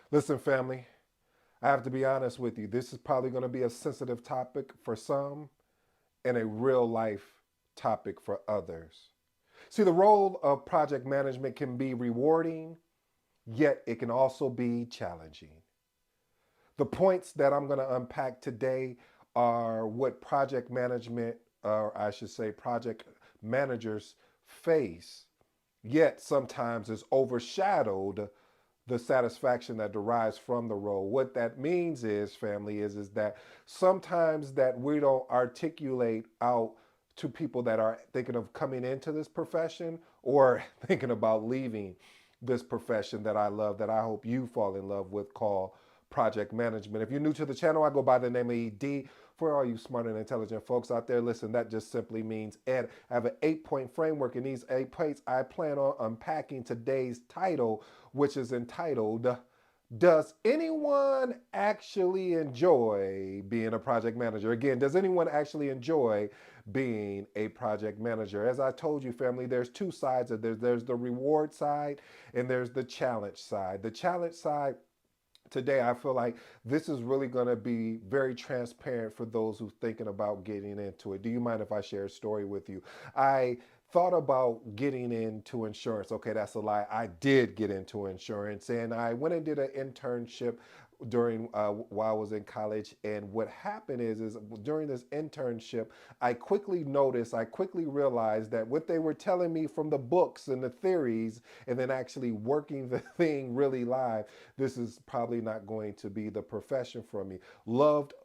Listen, family, I have to be honest with you. This is probably going to be a sensitive topic for some and a real life topic for others. See, the role of project management can be rewarding, yet it can also be challenging. The points that I'm going to unpack today are what project management, or I should say, project managers face, yet sometimes is overshadowed the satisfaction that derives from the role. What that means is, family, is that sometimes that we don't articulate out to people that are thinking of coming into this profession or thinking about leaving this profession that I love, that I hope you fall in love with, called project management. If you're new to the channel, I go by the name of ED. For all you smart and intelligent folks out there, listen, that just simply means Ed. I have an 8-point framework. In these 8 points, I plan on unpacking today's title, which is entitled, Does Anyone Actually Enjoy Being a Project Manager? Again, does anyone actually enjoy being a project manager? As I told you, family, there's two sides of this. There's the reward side and there's the challenge side. The challenge side, today I feel like this is really going to be very transparent for those who are thinking about getting into it. Do you mind if I share a story with you? I thought about getting into insurance. Okay, that's a lie. I did get into insurance, and I went and did an internship during while I was in college. And what happened is during this internship, I quickly realized that what they were telling me from the books and the theories, and then actually working the thing really live, this is probably not going to be the profession for me.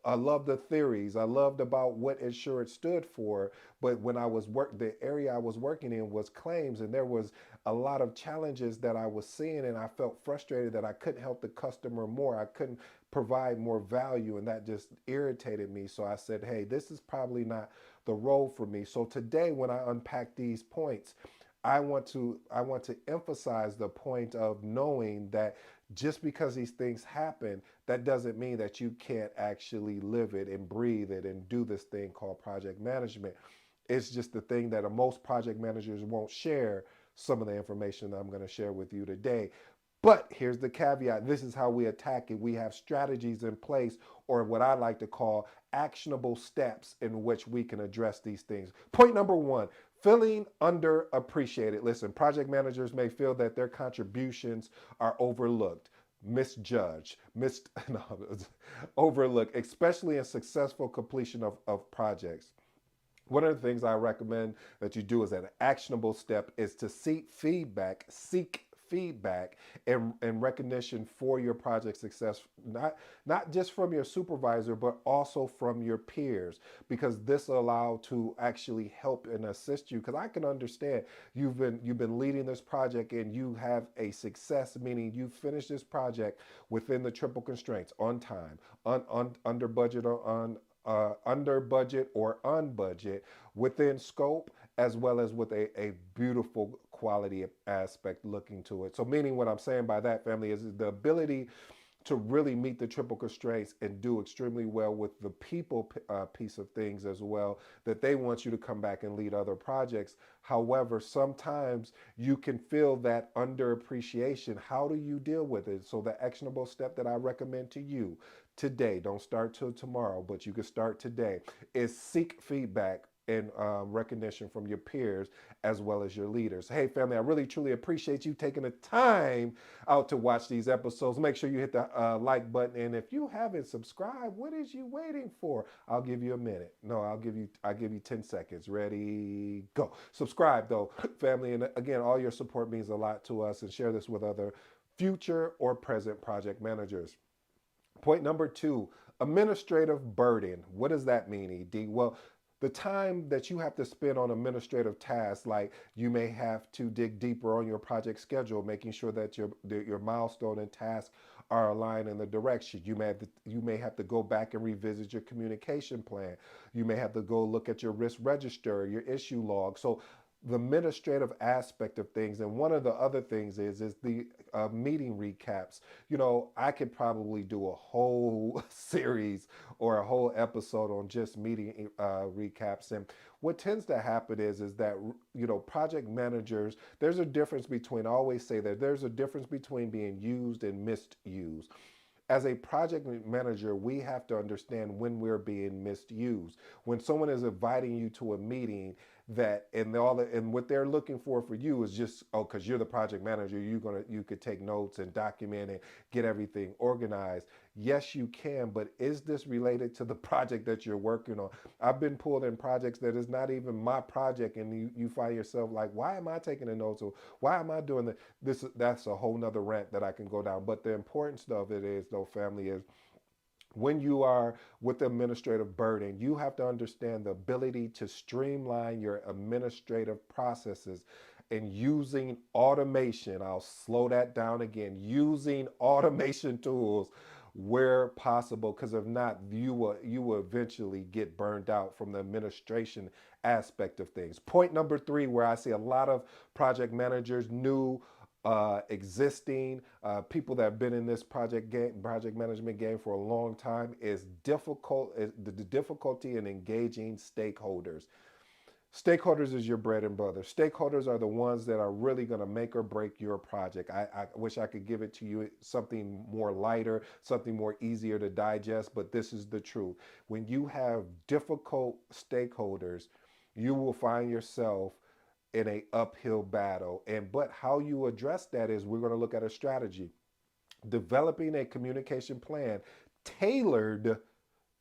I loved the theories. I loved about what insurance stood for, but when the area I was working in was claims, and there was a lot of challenges that I was seeing, and I felt frustrated that I couldn't help the customer more. I couldn't provide more value, and that just irritated me. So I said, hey, this is probably not the role for me. So today, when I unpack these points, I want to emphasize the point of knowing that just because these things happen, that doesn't mean that you can't actually live it and breathe it and do this thing called project management. It's just the thing that most project managers won't share some of the information that I'm going to share with you today. But here's the caveat: this is how we attack it. We have strategies in place, or what I like to call actionable steps, in which we can address these things. Point number one: feeling underappreciated. Listen, project managers may feel that their contributions are overlooked, misjudged, no, overlooked, especially in successful completion of projects. One of the things I recommend that you do as an actionable step is to seek feedback and recognition for your project success, not just from your supervisor, but also from your peers, because this allow to actually help and assist you. Because I can understand you've been leading this project and you have a success, meaning you finish this project within the triple constraints: on time, under budget, or under budget or on budget, within scope, as well as with a beautiful quality aspect looking to it. So, meaning what I'm saying by that, family, is the ability to really meet the triple constraints and do extremely well with the people piece of things as well, that they want you to come back and lead other projects. However, sometimes you can feel that underappreciation. How do you deal with it? So the actionable step that I recommend to you today, don't start till tomorrow, but you can start today, is seek feedback and recognition from your peers as well as your leaders. Hey, family, I really truly appreciate you taking the time out to watch these episodes. Make sure you hit the like button, and if you haven't subscribed, what is you waiting for? I'll give you a minute. No, I'll give you 10 seconds. Ready, go. Subscribe though, family, and again, all your support means a lot to us, and share this with other future or present project managers. Point number two: administrative burden. What does that mean, ED? Well, the time that you have to spend on administrative tasks, like you may have to dig deeper on your project schedule, making sure that your milestone and tasks are aligned in the direction. You may have to go back and revisit your communication plan. You may have to go look at your risk register, your issue log. So the administrative aspect of things. And one of the other things is the meeting recaps. I could probably do a whole series or a whole episode on just meeting recaps. And what tends to happen is that project managers, there's a difference between, I always say that there's a difference between being used and misused. As a project manager, we have to understand when we're being misused. When someone is inviting you to a meeting, that and what they're looking for you is just, oh, because you're the project manager, you could take notes and document and get everything organized. Yes, you can, but is this related to the project that you're working on? I've been pulled in projects that is not even my project, and you find yourself like, why am I taking the notes, or why am I doing that's a whole nother rant that I can go down. But the importance of it is, though, family, is when you are with the administrative burden, you have to understand the ability to streamline your administrative processes and using automation. I'll slow that down again. Using automation tools where possible, because if not, you will eventually get burned out from the administration aspect of things. Point number three, where I see a lot of project managers, new, existing people that have been in this project management game for a long time, is the difficulty in engaging stakeholders. Stakeholders is your bread and butter. Stakeholders are the ones that are really going to make or break your project. I wish I could give it to you something more lighter, something more easier to digest, but this is the truth. When you have difficult stakeholders, you will find yourself in a uphill battle. But how you address that is, we're going to look at a strategy. Developing a communication plan tailored.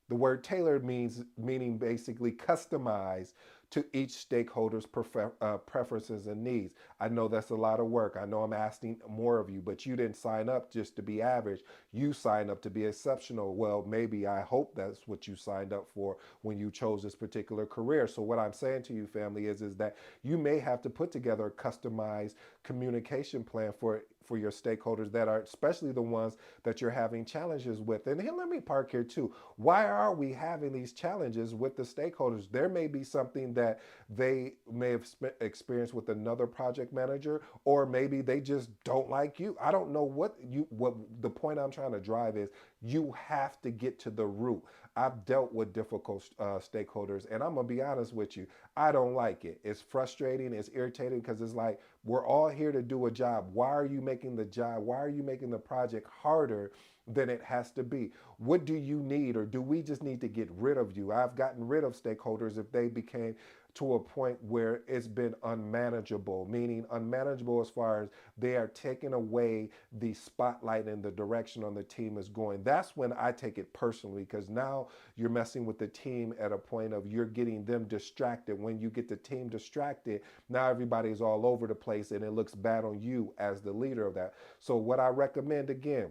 The word tailored meaning basically customized to each stakeholder's preferences and needs. I know that's a lot of work. I know I'm asking more of you, but you didn't sign up just to be average. You signed up to be exceptional. Well, maybe, I hope that's what you signed up for when you chose this particular career. So what I'm saying to you, family, is that you may have to put together a customized communication plan for your stakeholders, that are especially the ones that you're having challenges with. And here, let me park here too. Why are we having these challenges with the stakeholders? There may be something that they may have experienced with another project manager, or maybe they just don't like you. I don't know what the point I'm trying to drive is. You have to get to the root. I've dealt with difficult stakeholders, and I'm gonna be honest with you. I don't like it. It's frustrating. It's irritating, because it's like, we're all here to do a job. Why are you making the job? Why are you making the project harder than it has to be? What do you need, or do we just need to get rid of you? I've gotten rid of stakeholders if they became to a point where it's been unmanageable, meaning unmanageable as far as they are taking away the spotlight and the direction on the team is going. That's when I take it personally, because now you're messing with the team at a point of you're getting them distracted. When you get the team distracted, now everybody's all over the place, and it looks bad on you as the leader of that. So what I recommend, again,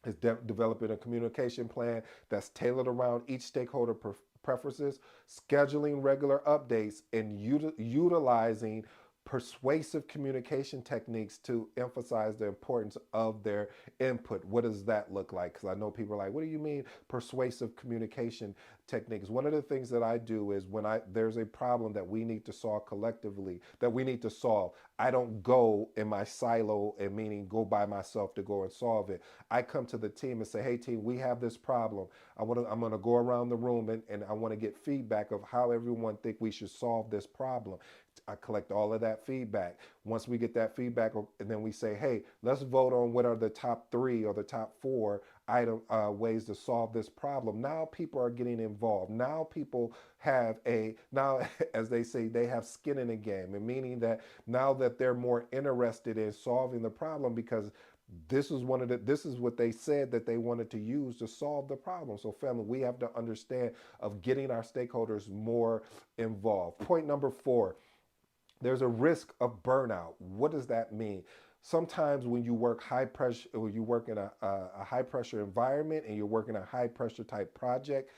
is developing a communication plan that's tailored around each stakeholder preferences, scheduling regular updates, and utilizing persuasive communication techniques to emphasize the importance of their input. What does that look like? Because I know people are like, what do you mean persuasive communication techniques? One of the things that I do is, when there's a problem that we need to solve collectively, that we need to solve, I don't go in my silo, and meaning go by myself to go and solve it. I come to the team and say, hey team, we have this problem. I'm going to go around the room, and I want to get feedback of how everyone think we should solve this problem. I collect all of that feedback. Once we get that feedback, and then we say, hey, let's vote on what are the top 3 or the top 4 item ways to solve this problem. Now people are getting involved. Now people now, as they say, they have skin in the game, and meaning that now that they're more interested in solving the problem, because this is what they said that they wanted to use to solve the problem. So family, we have to understand of getting our stakeholders more involved. Point number 4, there's a risk of burnout. What does that mean? Sometimes when you work high pressure, or you work in a high pressure environment, and you're working a high pressure type project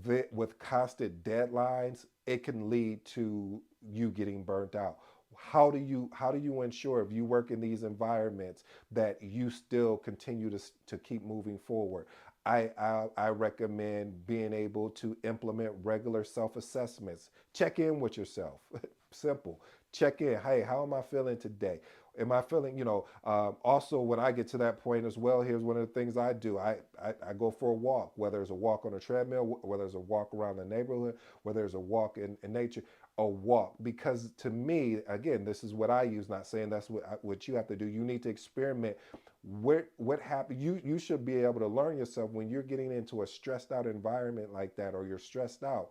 with constant deadlines, it can lead to you getting burnt out. How do you ensure, if you work in these environments, that you still continue to keep moving forward? I recommend being able to implement regular self assessments. Check in with yourself. Simple. Check in. Hey, how am I feeling today? Am I feeling, also when I get to that point as well, here's one of the things I do. I go for a walk, whether it's a walk on a treadmill, whether it's a walk around the neighborhood, whether it's a walk in nature, a walk. Because to me, again, this is what I use, not saying that's what you have to do. You need to experiment. What happened? You should be able to learn yourself when you're getting into a stressed out environment like that, or you're stressed out.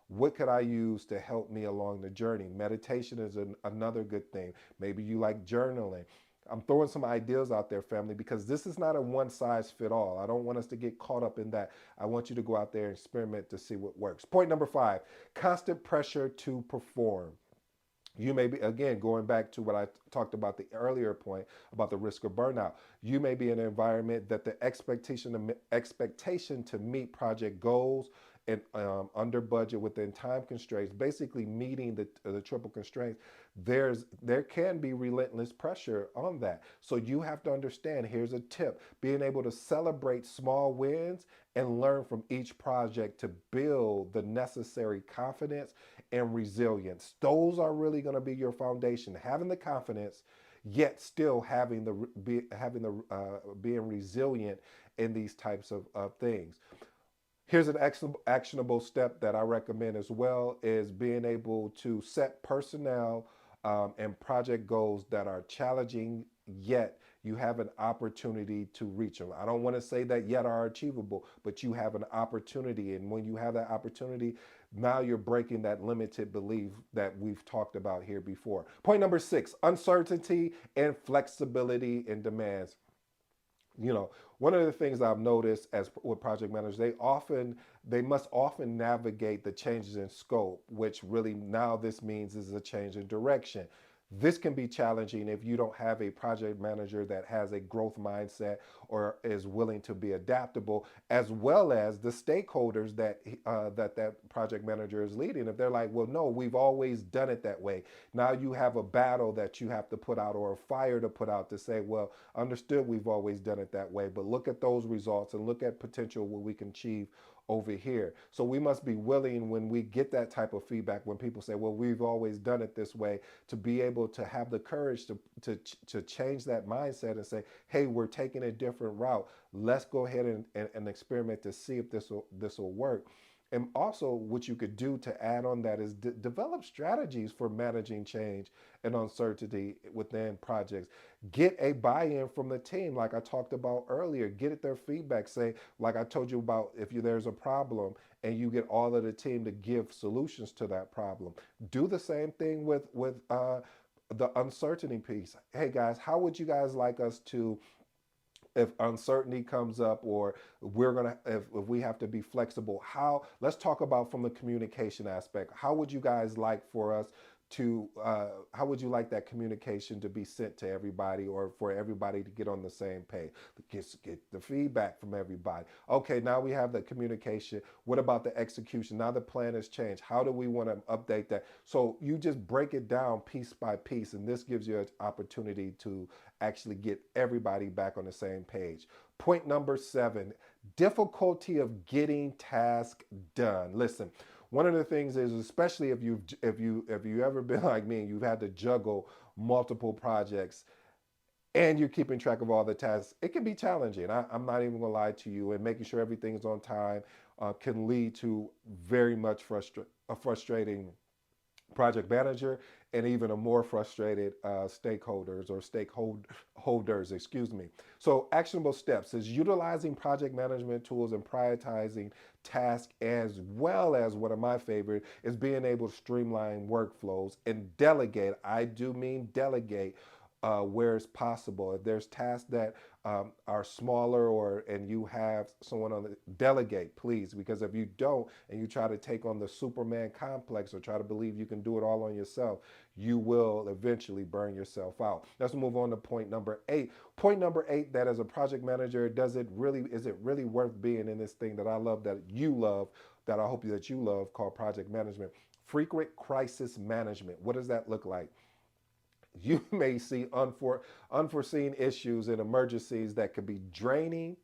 What could I use to help me along the journey? Meditation is another good thing. Maybe you like journaling. I'm throwing some ideas out there, family, because this is not a one size fit all. I don't want us to get caught up in that. I want you to go out there and experiment to see what works. Point number 5, constant pressure to perform. You may be, again, going back to what I talked about the earlier point about the risk of burnout. You may be in an environment that the expectation to meet project goals and under budget within time constraints, basically meeting the triple constraints. There can be relentless pressure on that. So you have to understand. Here's a tip: being able to celebrate small wins and learn from each project to build the necessary confidence and resilience. Those are really going to be your foundation. Having the confidence, yet still having being resilient in these types of things. Here's an actionable step that I recommend as well: is being able to set personnel and project goals that are challenging, yet you have an opportunity to reach them. I don't want to say that yet are achievable, but you have an opportunity. And when you have that opportunity, now you're breaking that limited belief that we've talked about here before. Point number 6, uncertainty and flexibility in demands. you know One of the things I've noticed as with project managers, they must often navigate the changes in scope, which really now this means is a change in direction. This can be challenging if you don't have a project manager that has a growth mindset or is willing to be adaptable, as well as the stakeholders that project manager is leading. If they're like, well, no, we've always done it that way. Now you have a battle that you have to put out, or a fire to put out, to say, well, understood, we've always done it that way, but look at those results and look at potential what we can achieve over here. So we must be willing, when we get that type of feedback, when people say, well, we've always done it this way, to be able to have the courage to change that mindset and say, hey, we're taking a different route. Let's go ahead and experiment to see if this will work. And also, what you could do to add on that is develop strategies for managing change and uncertainty within projects. Get a buy-in from the team, like I talked about earlier. Get their feedback. Say, like I told you about, if there's a problem, and you get all of the team to give solutions to that problem. Do the same thing with the uncertainty piece. Hey guys, how would you guys like us to, if uncertainty comes up, or if we have to be flexible, let's talk about from the communication aspect. How would you guys like for us to how would you like that communication to be sent to everybody, or for everybody to get on the same page? Get the feedback from everybody. Okay, now we have the communication. What about the execution? Now the plan has changed. How do we want to update that? So you just break it down piece by piece, and this gives you an opportunity to actually get everybody back on the same page. Point number 7, difficulty of getting tasks done. Listen, one of the things is, especially if you ever been like me and you've had to juggle multiple projects and you're keeping track of all the tasks, it can be challenging. I'm not even gonna lie to you. And making sure everything's on time can lead to very much a frustrating project manager, and even a more frustrated stakeholders, excuse me. So actionable steps is utilizing project management tools and prioritizing tasks, as well as, one of my favorite is being able to streamline workflows and delegate. I do mean delegate where it's possible. If there's tasks that are smaller, and you have someone on the, delegate, please, because if you don't, and you try to take on the Superman complex, or try to believe you can do it all on yourself, you will eventually burn yourself out. Let's move on to point number 8. Point number 8, that as a project manager, is it really worth being in this thing that I love, that you love, that I hope that you love, called project management? Frequent crisis management. What does that look like? You may see unforeseen issues and emergencies that could be draining,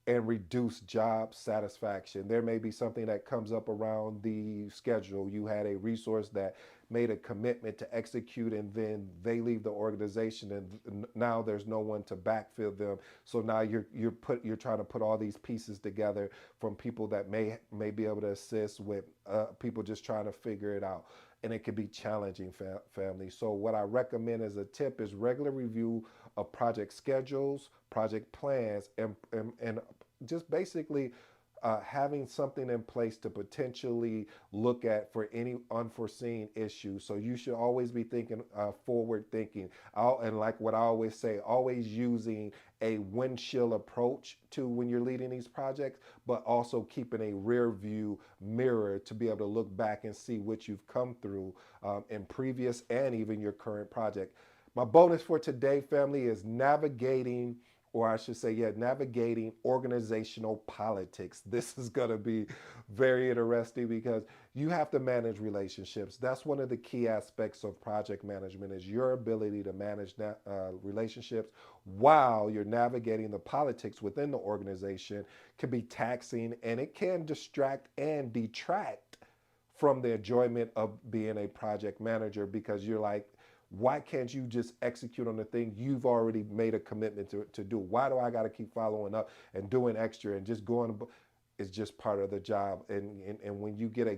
and reduce job satisfaction. There may be something that comes up around the schedule. You had a resource that made a commitment to execute, and then they leave the organization, and now there's no one to backfill them. So now you're trying to put all these pieces together from people that may be able to assist with people just trying to figure it out, and it can be challenging, family. So what I recommend as a tip is regular review of project schedules, project plans, and just basically having something in place to potentially look at for any unforeseen issues. So you should always be thinking forward thinking. And like what I always say, always using a windshield approach to when you're leading these projects, but also keeping a rear view mirror to be able to look back and see what you've come through in previous and even your current project. My bonus for today, family, is navigating, or I should say, yeah, navigating organizational politics. This is going to be very interesting because you have to manage relationships. That's one of the key aspects of project management is your ability to manage relationships while you're navigating the politics within the organization. Can be taxing, and it can distract and detract from the enjoyment of being a project manager because you're like, why can't you just execute on the thing you've already made a commitment to do? Why do I got to keep following up and doing extra and just going? It's just part of the job. And when you get a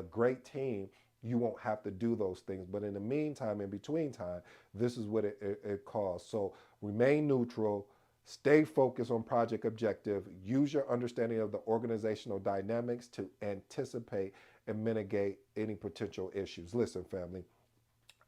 great team, you won't have to do those things. But in the meantime, in between time, this is what it calls. So remain neutral, stay focused on project objective, use your understanding of the organizational dynamics to anticipate and mitigate any potential issues. Listen, family,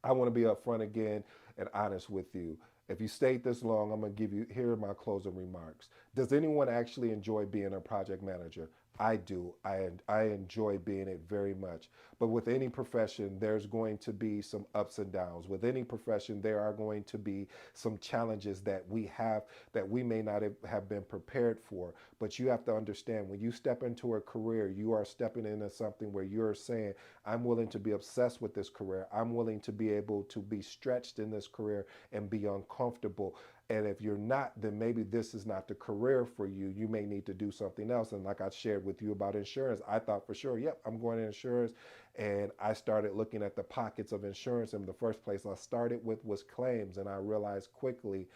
I want to be upfront again and honest with you. If you stayed this long, I'm going to give you, here are my closing remarks. Does anyone actually enjoy being a project manager? I do. I enjoy being it very much. But with any profession, there's going to be some ups and downs. With any profession, there are going to be some challenges that we have that we may not have been prepared for. But you have to understand when you step into a career, you are stepping into something where you're saying, I'm willing to be obsessed with this career. I'm willing to be able to be stretched in this career and be uncomfortable. And if you're not, then maybe this is not the career for you. You may need to do something else. And like I shared with you about insurance, I thought for sure, yep, I'm going to insurance. And I started looking at the pockets of insurance. And the first place I started with was claims. And I realized quickly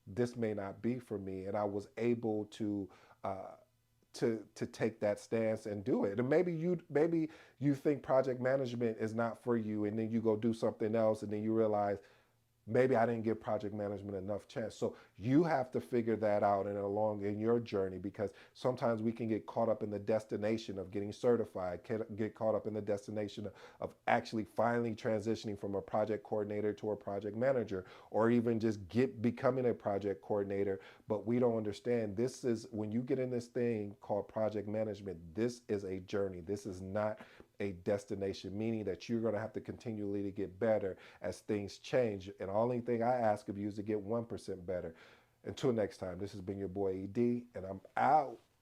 this may not be for me. And I was able uh, to take that stance and do it. And maybe you think project management is not for you, and then you go do something else, and then you realize maybe I didn't give project management enough chance. So you have to figure that out and along in your journey because sometimes we can get caught up in the destination of getting certified, can get caught up in the destination of actually finally transitioning from a project coordinator to a project manager, or even just becoming a project coordinator. But we don't understand this is when you get in this thing called project management, this is a journey. This is not a destination, meaning that you're going to have to continually to get better as things change. And the only thing I ask of you is to get 1% better. Until next time, this has been your boy ED, and I'm out.